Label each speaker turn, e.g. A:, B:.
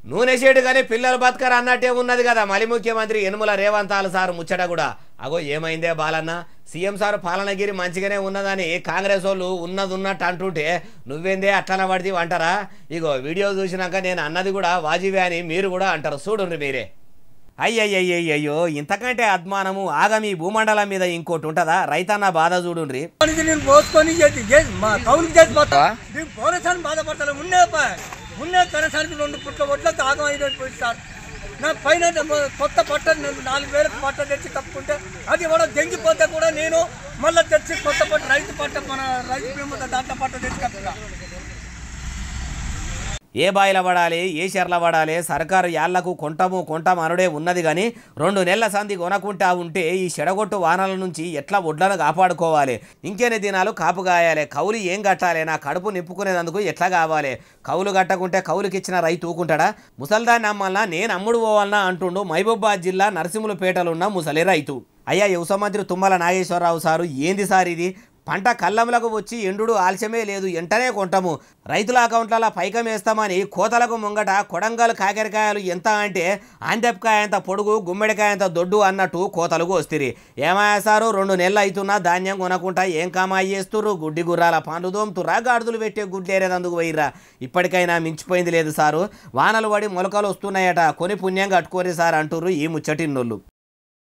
A: నూనె షేడు కానీ పిల్లలు బతకరు అన్నట్టే ఉన్నది కదా మలి ముఖ్యమంత్రి యనుమల రేవంతాలు సార్ ముచ్చట కూడా. అగో ఏమైందే బాలన్న, సీఎం సార్ పాలనగిరి మంచిగానే ఉన్నదని కాంగ్రెస్ వాళ్ళు ఉన్నట్టు అంటుంటే నువ్వేందే అట్లన పడితే అంటారా? ఇగో వీడియో చూసినాక నేను అన్నది కూడా వాజివే అని మీరు కూడా అంటారు, చూడండి మీరే. అయ్యయ్యో ఇంతకంటే అద్మానము ఆగమి భూమండలం మీద ఇంకోటి ఉంటదా? రైతన్న బాధ చూడుండ్రి.
B: ఉన్నే కనసానికి 2 పుట్ల ఒడ్లకు ఆగం అయిపోయింది సార్. నా పైన కొత్త పట్ట 4,000 పట్ట తెచ్చి కప్పుకుంటే అది కూడా దెంగిపోతే కూడా నేను మళ్ళీ తెచ్చి కొత్త పట్ట రైతు పట్ట మన రైతు బీమా దాంట్లో పట్ట తెచ్చి కప్పుకున్నా.
A: ఏ బాయిల పడాలి, ఏ చెర్ల పడాలి, సర్కారు యాళ్లకు కొంటాం అనుడే ఉన్నది కానీ 2 నెలల సంధి కొనకుంటా ఉంటే ఈ చెడగొట్టు వానల నుంచి ఎట్లా ఒడ్లను కాపాడుకోవాలి? ఇంకెన్ని దినాలు కాపు గాయాలి? కౌలు ఏం కట్టాలి? నా కడుపు నింపుకునేందుకు ఎట్లా కావాలి? కౌలు కట్టకుంటే కౌలుకిచ్చిన రైతు ఊకుంటాడా? ముసల్దాన్ని అమ్మాలన్నా నేను అమ్ముడు పోవాలన్నా అంటుండు మహబూబాబాద్ జిల్లా నరసింహులపేటలున్న ముసలి రైతు. అయ్యా వ్యవసాయ మంత్రి తుమ్మల నాగేశ్వరరావు సారు, ఏంది సార్ ఇది? పంట కళ్ళంలకు వచ్చి ఎండుడు ఆలస్యమే లేదు, ఎంటనే కొంటాము, రైతుల అకౌంట్లలో పైకం వేస్తామని కోతలకు ముంగట కొడంగల్ కాకరకాయలు ఎంత అంటే ఆందెపకాయ అంత పొడుగు గుమ్మడికాయ అంత దొడ్డు అన్నట్టు కోతలకు వస్తుంది. ఏమాసారు 2 నెలలు అవుతున్నా ధాన్యం కొనకుండా ఏం కామాయి చేస్తుర్రు? గుడ్డి గుర్రాల పాండ్లు దోముతుర్రా, గాడిదలు పెట్టే గుడ్లేరేదందుకు పోయిర్రా? ఇప్పటికైనా మించిపోయింది లేదు సారు. వానలు పడి మొలకలు వస్తున్నాయట, కొని పుణ్యం కట్టుకోరి సార్ అంటుర్రు ఈ ముచ్చటిన్నోళ్ళు.